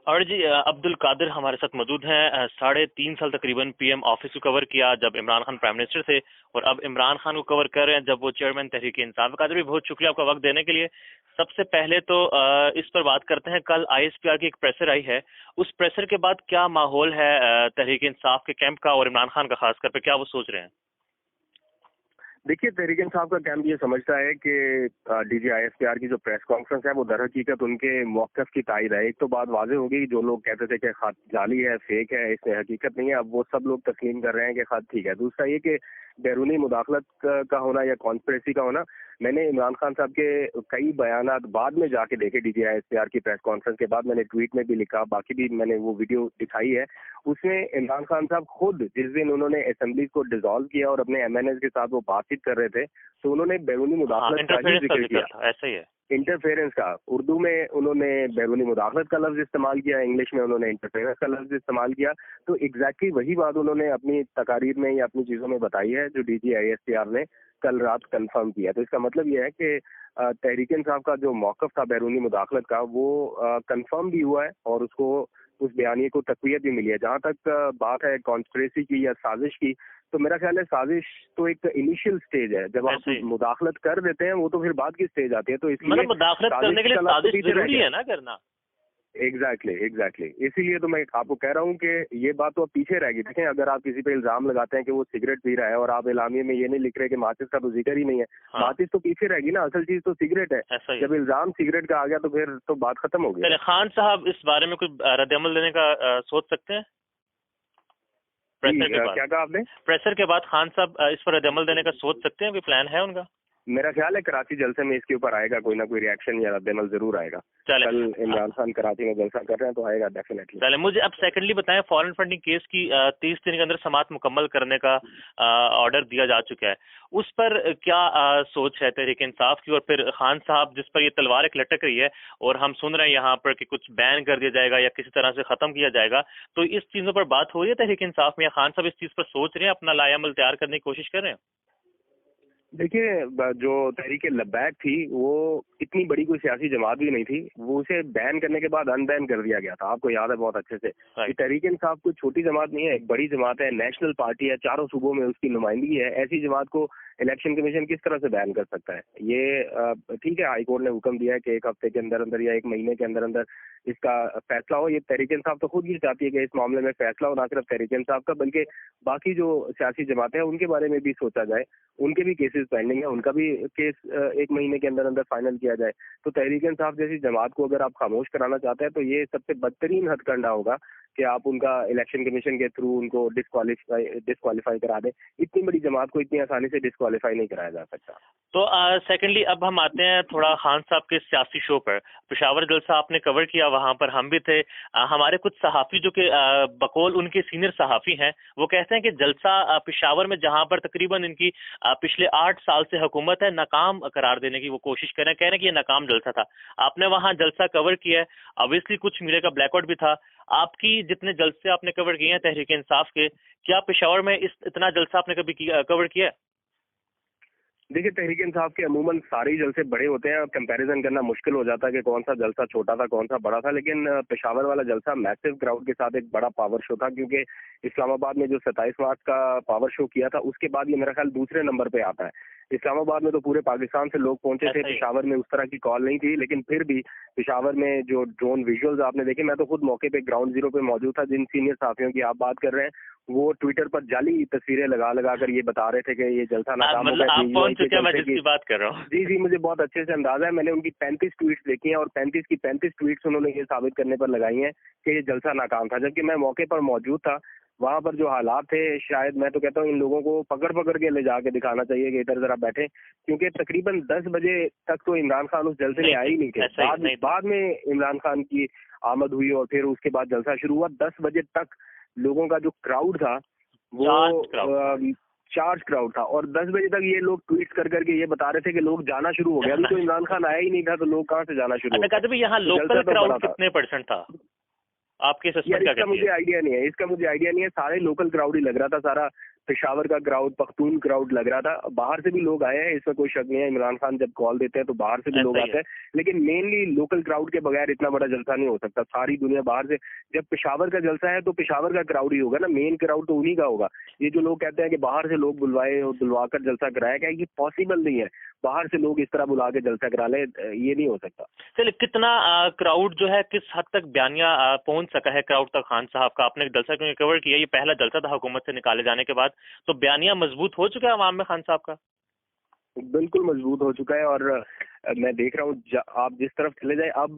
और जी अब्दुल कादिर हमारे साथ मौजूद हैं। 3.5 साल तकरीबन पीएम ऑफिस को कवर किया जब इमरान खान प्राइम मिनिस्टर थे, और अब इमरान खान को कवर कर रहे हैं जब वो चेयरमैन तहरीक इंसाफ। कादिर भी बहुत शुक्रिया आपका वक्त देने के लिए। सबसे पहले तो इस पर बात करते हैं, कल आईएसपीआर की एक प्रेसर आई है, उस प्रेसर के बाद क्या माहौल है तहरीक इंसाफ के कैंप का और इमरान खान का खासकर पे, क्या वो सोच रहे हैं? देखिए, तहरीक इंसाफ का कैंप ये समझता है कि डीजी आईएसपीआर की जो प्रेस कॉन्फ्रेंस है वो दर हकीकत उनके मौक़िफ़ की तायद है। एक तो बात वाज़ेह हो गई, जो लोग कहते थे कि खत जाली है, फेक है, इसमें हकीकत नहीं है, अब वो सब लोग तस्लीम कर रहे हैं कि खत ठीक है। दूसरा ये कि बैरूनी मुदाखलत का होना या कॉन्स्पिरेसी का होना, मैंने इमरान खान साहब के कई बयानात बाद में जाके देखे, डीजी आईएसपीआर की प्रेस कॉन्फ्रेंस के बाद मैंने ट्वीट में भी लिखा, बाकी भी मैंने वो वीडियो दिखाई है। उसमें इमरान खान साहब खुद जिस दिन उन्होंने असेंबली को डिसॉल्व किया और अपने एमएनएस के साथ वो बातचीत कर रहे थे, तो उन्होंने बैरूनी मुदाखलत का ही जिक्र किया। ऐसा ही है, इंटरफेरेंस का। उर्दू में उन्होंने बैरूनी मुदाखलत का लफ्ज इस्तेमाल किया, इंग्लिश में उन्होंने इंटरफेरेंस का लफ्ज इस्तेमाल किया। तो एग्जैक्टली वही बात उन्होंने अपनी तकारीर में या अपनी चीजों में बताई है जो डीजी आईएसपीआर ने कल रात कंफर्म किया। तो इसका मतलब यह है कि तहरीक इंसाफ का जो मौक़िफ़ था बैरूनी मुदाखलत का, वो कंफर्म भी हुआ है और उसको उस बयानिए को तक़वियत भी मिली है। जहाँ तक बात है कॉन्स्पिरेसी की या साजिश की, तो मेरा ख्याल है साजिश तो एक इनिशियल स्टेज है। जब आप मुदाखलत कर देते हैं वो तो फिर बाद की स्टेज आती है। तो इसलिए मतलब मुदाखलत करने के लिए साजिश जरूरी है ना करना। एग्जैक्टली। इसीलिए तो मैं आपको कह रहा हूँ कि ये बात तो अब पीछे रहेगी। देखें, अगर आप किसी पे इल्जाम लगाते हैं कि वो सिगरेट पी रहा है और आप एलामिये में ये नहीं लिख रहे कि माचिस का तो जिक्र ही नहीं है, माचिस तो पीछे रहेगी ना, असल चीज तो सिगरेट है। जब इल्जाम सिगरेट का आ गया तो फिर तो बात खत्म हो गई। खान साहब इस बारे में कुछ रद्द-ए-अमल देने का सोच सकते हैं? प्रेशर के बाद क्या कहा आपने? प्रेशर के बाद खान साहब इस पर रद्द-ए-अमल देने का सोच सकते हैं? कोई प्लान है उनका? मेरा ख्याल है कराची जलसे में इसके ऊपर आएगा कोई ना कोई रिएक्शन या रद्द-ए-अमल जरूर आएगा। कल इमरान खान कराची में जलसा कर रहे हैं तो आएगा डेफिनेटली। चले, मुझे अब सेकंडली बताएं, फॉरेन फंडिंग केस की 30 दिन के अंदर समाअत मुकम्मल करने का ऑर्डर दिया जा चुका है, उस पर क्या सोच है तहरीक इंसाफ की? और फिर खान साहब जिस पर ये तलवार एक लटक रही है और हम सुन रहे हैं यहाँ पर कि कुछ बैन कर दिया जाएगा या किसी तरह से खत्म किया जाएगा, तो इस चीजों पर बात हो रही है तहरीक इंसाफ में, या खान साहब इस चीज पर सोच रहे हैं, अपना लाएअमल तैयार करने की कोशिश कर रहे हैं? देखिए, जो तहरीक लब्बैक थी वो इतनी बड़ी कोई सियासी जमात भी नहीं थी, वो उसे बैन करने के बाद अनबैन कर दिया गया था, आपको याद है बहुत अच्छे से। ये तहरीक इंसाफ कोई छोटी जमात नहीं है, एक बड़ी जमात है, नेशनल पार्टी है, चारों सूबों में उसकी नुमाइंदगी है। ऐसी जमात को इलेक्शन कमीशन किस तरह से बैन कर सकता है? ये ठीक है, हाईकोर्ट ने हुक्म दिया है कि 1 हफ्ते के अंदर अंदर या 1 महीने के अंदर अंदर इसका फैसला हो। ये तहरीक इंसाफ तो खुद ही चाहती है कि इस मामले में फैसला हो, ना सिर्फ तहरीक इंसाफ का बल्कि बाकी जो सियासी जमातें हैं उनके बारे में भी सोचा जाए। उनके भी केसेस पेंडिंग है, उनका भी केस 1 महीने के अंदर अंदर फाइनल किया जाए। तो तहरीक इंसाफ जैसी जमात को अगर आप खामोश कराना चाहते हैं तो ये सबसे बदतरीन हथकंडा होगा कि आप उनका इलेक्शन कमीशन के थ्रू उनको डिस्क्वालीफाई करा दें। इतनी बड़ी जमात को इतनी आसानी से डिस्क्वालीफाई नहीं कराया जा सकता। तो सेकेंडली अब हम आते हैं थोड़ा खान साहब के सियासी शो पर। पेशावर जलसा आपने कवर किया, वहां पर हम भी थे। हमारे कुछ सहाफी जो कि बकौल उनके सीनियर सहाफी हैं, वो कहते हैं कि जलसा पेशावर में जहां पर तकरीबन इनकी पिछले 8 साल से हुकूमत है, नाकाम करार देने की वो कोशिश कर रहे हैं, कह रहे हैं कि ये नाकाम जलसा था। आपने वहां जलसा कवर किया है, ऑब्वियसली कुछ मीडिया का ब्लैकआउट भी था। आपकी जितने जलसे आपने कवर किए हैं तहरीक इंसाफ के, क्या पेशावर में इतना जलसा आपने कभी कवर किया है? देखिए, तहरीक इंसाफ के अमूमन सारे ही जलसे बड़े होते हैं और कंपैरिजन करना मुश्किल हो जाता है कि कौन सा जलसा छोटा था कौन सा बड़ा था, लेकिन पेशावर वाला जलसा मैसिव क्राउड के साथ एक बड़ा पावर शो था, क्योंकि इस्लामाबाद में जो 27 मार्च का पावर शो किया था उसके बाद ये मेरा ख्याल दूसरे नंबर पे आता है। इस्लामाबाद में तो पूरे पाकिस्तान से लोग पहुंचे थे, पेशावर में उस तरह की कॉल नहीं थी, लेकिन फिर भी पेशावर में जो ड्रोन विजुअल्स आपने देखे, मैं तो खुद मौके पे ग्राउंड जीरो पे मौजूद था। जिन सीनियर साथियों की आप बात कर रहे हैं वो ट्विटर पर जाली तस्वीरें लगा कर ये बता रहे थे कि ये जलसा नाकाम हो गया। मैं जिसकी बात कर रहा हूँ, जी, मुझे बहुत अच्छे से अंदाजा है। मैंने उनकी 35 ट्वीट्स देखी हैं और 35 की 35 ट्वीट्स उन्होंने ये साबित करने पर लगाई हैं कि ये जलसा नाकाम था, जबकि मैं मौके पर मौजूद था। वहां पर जो हालात थे, शायद मैं तो कहता हूँ इन लोगों को पकड़ के ले जाके दिखाना चाहिए कि इधर जरा बैठे, क्योंकि तकरीबन 10 बजे तक तो इमरान खान उस जलसे में आए ही नहीं थे। बाद में इमरान खान की आमद हुई और फिर उसके बाद जलसा शुरू हुआ। 10 बजे तक लोगों का जो क्राउड था वो चार्ज क्राउड था और 10 बजे तक ये लोग ट्वीट करके ये बता रहे थे कि लोग जाना शुरू हो गया। अभी तो इमरान खान आया ही नहीं था तो लोग कहाँ से जाना शुरू हो गए? यहाँ लोकल क्राउड कितने % था आपके? इसका मुझे आइडिया नहीं है, सारे लोकल क्राउड ही लग रहा था। सारा पेशावर का क्राउड, पख्तून क्राउड लग रहा था। बाहर से भी लोग आए हैं, इसमें कोई शक नहीं है। इमरान खान जब कॉल देते हैं तो बाहर से भी लोग आते हैं, लेकिन मेनली लोकल क्राउड के बगैर इतना बड़ा जलसा नहीं हो सकता। सारी दुनिया बाहर से, जब पेशावर का जलसा है तो पेशावर का क्राउड ही होगा ना, मेन क्राउड तो उन्हीं का होगा। ये जो लोग कहते हैं कि बाहर से लोग बुलवाए और बुलवाकर जलसा कराया, क्या ये पॉसिबल नहीं है। बाहर से लोग इस तरह बुला के जलसा करा ले, ये नहीं हो सकता। चलिए, कितना क्राउड जो है किस हद तक बयानिया पहुंच सका है क्राउड तक खान साहब का? आपने जलसा क्योंकि कवर किया, ये पहला जलसा था हुकूमत से निकाले जाने के बाद, तो बयानिया मजबूत हो चुका है अवाम में खान साहब का? बिल्कुल मजबूत हो चुका है। और मैं देख रहा हूँ आप जिस तरफ चले जाए, अब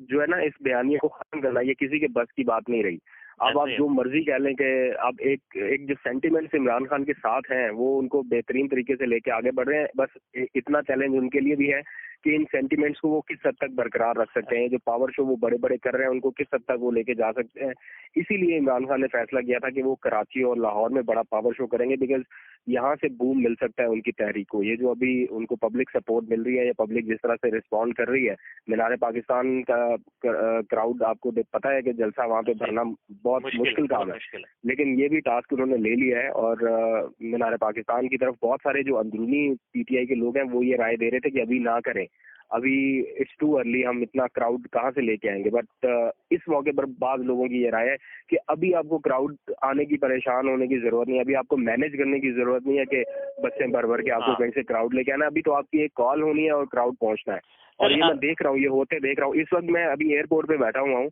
जो है ना, इस बयानिए को खत्म करना ये किसी के बस की बात नहीं रही। अब आप जो मर्जी कह लें कि अब एक जो सेंटिमेंट्स इमरान खान के साथ हैं वो उनको बेहतरीन तरीके से लेके आगे बढ़ रहे हैं। बस इतना चैलेंज उनके लिए भी है कि इन सेंटिमेंट्स को वो किस हद तक बरकरार रख सकते हैं। जो पावर शो वो बड़े बड़े कर रहे हैं उनको किस हद तक वो लेके जा सकते हैं। इसीलिए इमरान खान ने फैसला किया था कि वो कराची और लाहौर में बड़ा पावर शो करेंगे, बिकॉज यहाँ से बूम मिल सकता है उनकी तहरीक को। ये जो अभी उनको पब्लिक सपोर्ट मिल रही है या पब्लिक जिस तरह से रिस्पॉन्ड कर रही है, मीनार पाकिस्तान का क्राउड आपको पता है कि जलसा वहाँ पे भरना बहुत मुश्किल काम है, लेकिन ये भी टास्क उन्होंने ले लिया है। और मीनार पाकिस्तान की तरफ बहुत सारे जो अंदरूनी पीटीआई के लोग हैं वो ये राय दे रहे थे कि अभी ना करें, अभी इट्स टू अर्ली, हम इतना क्राउड कहाँ से लेके आएंगे। बट इस मौके पर बाद लोगों की ये राय है कि अभी आपको क्राउड आने की, परेशान होने की जरूरत नहीं है। अभी आपको मैनेज करने की जरूरत नहीं है कि बच्चे भर भर के आपको कहीं से क्राउड लेके आना। अभी तो आपकी एक कॉल होनी है और क्राउड पहुंचना है। और ये मैं देख रहा हूँ, ये होते देख रहा हूँ। इस वक्त मैं अभी एयरपोर्ट पे बैठा हुआ हूँ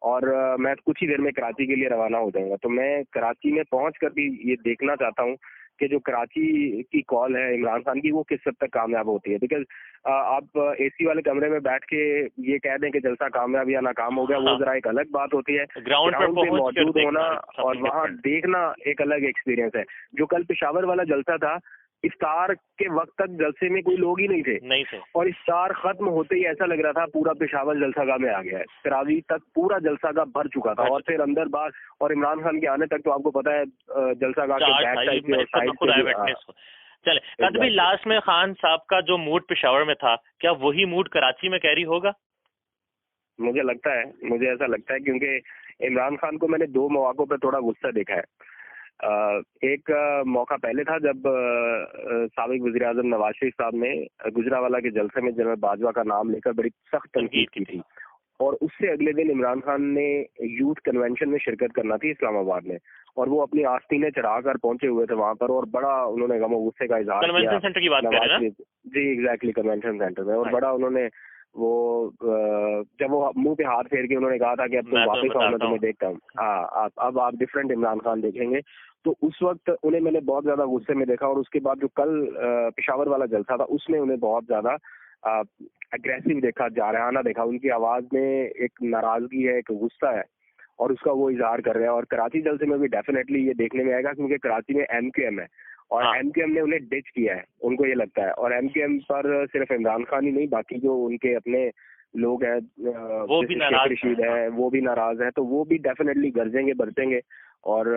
और मैं कुछ ही देर में कराची के लिए रवाना हो जाऊंगा। तो मैं कराची में पहुंच कर भी ये देखना चाहता हूँ कि जो कराची की कॉल है इमरान खान की वो किस हद तक कामयाब होती है। बिकॉज आप एसी वाले कमरे में बैठ के ये कह दें कि जलसा कामयाब या नाकाम हो गया, वो जरा एक अलग बात होती है। ग्राउंड पे मौजूद होना और वहाँ देखना एक अलग एक्सपीरियंस है। जो कल पेशावर वाला जलसा था, इफ्तार के वक्त तक जलसे में कोई लोग ही नहीं थे और इफ्तार खत्म होते ही ऐसा लग रहा था पूरा पेशावर जलसागाह में आ गया है। तरावी तक पूरा जलसागाह भर चुका था और फिर अंदर बाहर, और इमरान खान के आने तक तो आपको पता है जलसागाह के बैक साइड से और साइड से। चले कदमी, लास्ट में खान साहब का जो मूड पेशावर में था, क्या वही मूड कराची में कैरी होगा? मुझे ऐसा लगता है क्योंकि इमरान खान को मैंने दो मौकों पर थोड़ा गुस्सा देखा है। एक मौका पहले था जब साबिक वज़ीर आज़म नवाज शरीफ साहब ने गुजरावाला के जलसे में जनरल बाजवा का नाम लेकर बड़ी सख्त तनकीद की थी, और उससे अगले दिन इमरान खान ने यूथ कन्वेंशन में शिरकत करना थी इस्लामाबाद में, और वो अपनी आस्तीनें चढ़ाकर पहुंचे हुए थे वहां पर, और बड़ा उन्होंने गम और गुस्से का इजहार किया। कन्वेंशन सेंटर की बात कर रहे हैं ना? जी एग्जैक्टली, कन्वेंशन सेंटर में। और बड़ा उन्होंने वो जब वो मुंह पे हाथ फेर के उन्होंने कहा था कि अब तुम वापस आओ, मैं तुम्हें देखता हूँ, हाँ अब आप डिफरेंट इमरान खान देखेंगे। तो उस वक्त उन्हें मैंने बहुत ज्यादा गुस्से में देखा, और उसके बाद जो कल पेशावर वाला जलसा था उसमें उन्हें बहुत ज्यादा अग्रेसिव देखा, जारहाना देखा। उनकी आवाज में एक नाराजगी है, एक गुस्सा है, और उसका वो इजहार कर रहे हैं। और कराची जलसे में भी डेफिनेटली ये देखने में आएगा, क्योंकि कराची में एमक्यूएम है और एमक्यूएम ने उन्हें डिच किया है, उनको ये लगता है। और एमक्यूएम पर सिर्फ इमरान खान ही नहीं, बाकी जो उनके अपने लोग हैं, वो भी नाराज है, वो भी नाराज है। तो वो भी डेफिनेटली गरजेंगे, बरसेंगे, और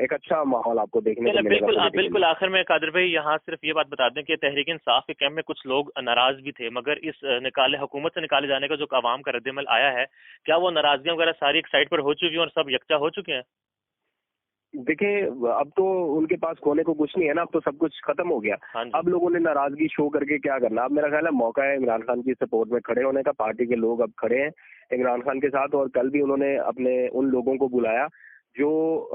एक अच्छा माहौल आपको देखने को मिलेगा। बिल्कुल आखिर में कादिर भाई यहाँ सिर्फ ये बात बता दें कि तहरीक इंसाफ के कैंप में कुछ लोग नाराज भी थे, मगर इस हुकूमत से निकाले जाने का जो आवाम का रद्दमल आया है, क्या वो नाराजगियां वगैरह सारी एक साइड पर हो चुकी हैं और सब यकजा हो चुके हैं? देखिए, अब तो उनके पास खोने को कुछ नहीं है ना, अब तो सब कुछ खत्म हो गया। अब लोगों ने नाराजगी शो करके क्या करना? अब मेरा ख्याल है मौका है इमरान खान की सपोर्ट में खड़े होने का। पार्टी के लोग अब खड़े हैं इमरान खान के साथ, और कल भी उन्होंने अपने उन लोगों को बुलाया जो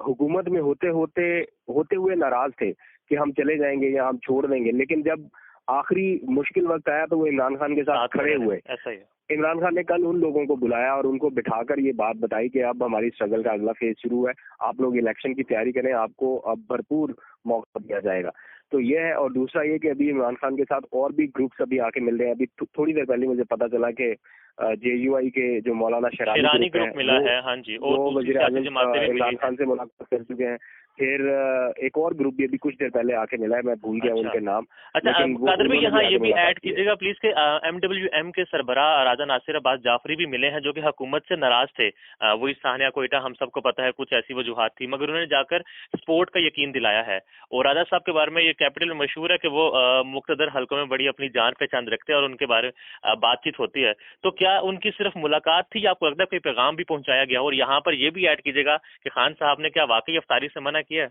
हुकूमत में होते हुए नाराज थे कि हम चले जाएंगे या हम छोड़ देंगे, लेकिन जब आखिरी मुश्किल वक्त आया तो वो इमरान खान के साथ खड़े हुए। ऐसा ही इमरान खान ने कल उन लोगों को बुलाया और उनको बिठाकर ये बात बताई कि अब हमारी स्ट्रगल का अगला फेज शुरू है, आप लोग इलेक्शन की तैयारी करें, आपको अब भरपूर मौका दिया जाएगा। तो ये है। और दूसरा ये कि अभी इमरान खान के साथ और भी ग्रुप्स अभी आके मिल रहे हैं। अभी थोड़ी देर पहले मुझे पता चला कि जेयूआई के जो मौलाना शरानी ग्रुप मिला है, हाँ जी, वो वज़ीर आज़म इमरान खान से मुलाकात कर चुके हैं। फिर एक और ग्रुप भी अभी कुछ देर पहले आके मिला है, मैं भूल गया उनके नाम। अच्छा कादिर भाई, यहाँ ये भी ऐड कीजिएगा प्लीज के MWM के सरबराह राजा नासिर अब्बास जाफरी भी मिले हैं, जो कि हुकूमत से नाराज थे। वही सानिया कोयटा, हम सबको पता है कुछ ऐसी वजूहात थी, मगर उन्होंने जाकर सपोर्ट का यकीन दिलाया है। और राजा साहब के बारे में ये कैपिटल में मशहूर है कि वो मुख्तदर हल्कों में बड़ी अपनी जान पहचान रखते हैं और उनके बारे में बातचीत होती है। तो क्या उनकी सिर्फ मुलाकात थी या आपको लगता है कोई पैगाम भी पहुंचाया गया? और यहाँ पर यह भी ऐड कीजिएगा कि खान साहब ने क्या वाकई अफ्तारी से मना किया है?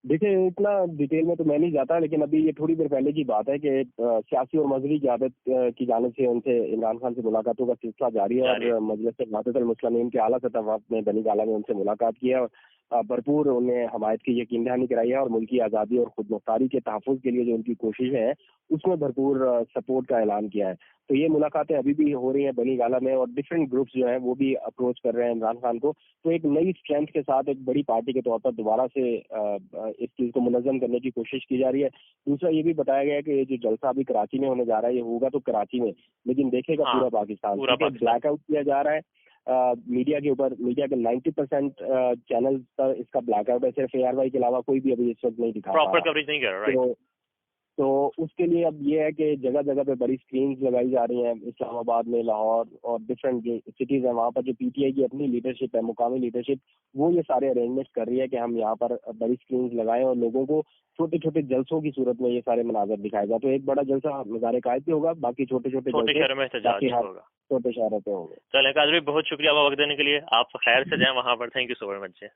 देखिए इतना डिटेल में तो मैं नहीं जाता, लेकिन अभी ये थोड़ी देर पहले की बात है कि सियासी और मजहबी क़यादत की जानिब से उनसे इमरान खान से मुलाकातों का सिलसिला जारी है और मजलिस इत्तेहादुल मुस्लिमीन के आला सतह वफ़द ने बनी गाला में उनसे मुलाकात की है और भरपूर उन्हें हमायत की यकीन दहानी कराई है और मुल्की आज़ादी और खुद मुख्तारी के तहफ़्फ़ुज़ के लिए जो उनकी कोशिशें हैं उसमें भरपूर सपोर्ट का ऐलान किया है। तो ये मुलाकातें अभी भी हो रही हैं बनी गाला में और डिफरेंट ग्रुप्स जो हैं वो भी अप्रोच कर रहे हैं इमरान खान को। तो एक नई स्ट्रेंथ के साथ एक बड़ी पार्टी के तौर पर दोबारा से इस चीज़ को मुनज़्ज़म करने की कोशिश की जा रही है। दूसरा ये भी बताया गया है कि ये जो जलसा अभी कराची में होने जा रहा है ये होगा तो कराची में, लेकिन देखेगा पूरा पाकिस्तान। ब्लैक आउट किया जा रहा है मीडिया के ऊपर, मीडिया के 90% चैनल पर इसका ब्लैकआउट है, सिर्फ ARY के अलावा कोई भी अभी इस वक्त नहीं दिखा प्रॉपर कवरेज नहीं कर रहा। तो उसके लिए अब ये है कि जगह जगह पे बड़ी स्क्रीन्स लगाई जा रही हैं, इस्लामाबाद में, लाहौर और डिफरेंट जो सिटीज़ हैं वहाँ पर जो PTI की अपनी लीडरशिप है, मुकामी लीडरशिप, वो ये सारे अरेंजमेंट्स कर रही है कि हम यहाँ पर बड़ी स्क्रीन्स लगाएं और लोगों को छोटे छोटे जलसों की सूरत में ये सारे मनाजर दिखाए जाए। तो एक बड़ा जलसा मज़ार कायद पे होगा, बाकी छोटे छोटे शहरों में होगा, छोटे शहरों पे होंगे। चलें कादरी, बहुत शुक्रिया आपका वक्त देने के लिए। आप खैर से जाएं वहाँ पर। Thank you so very much.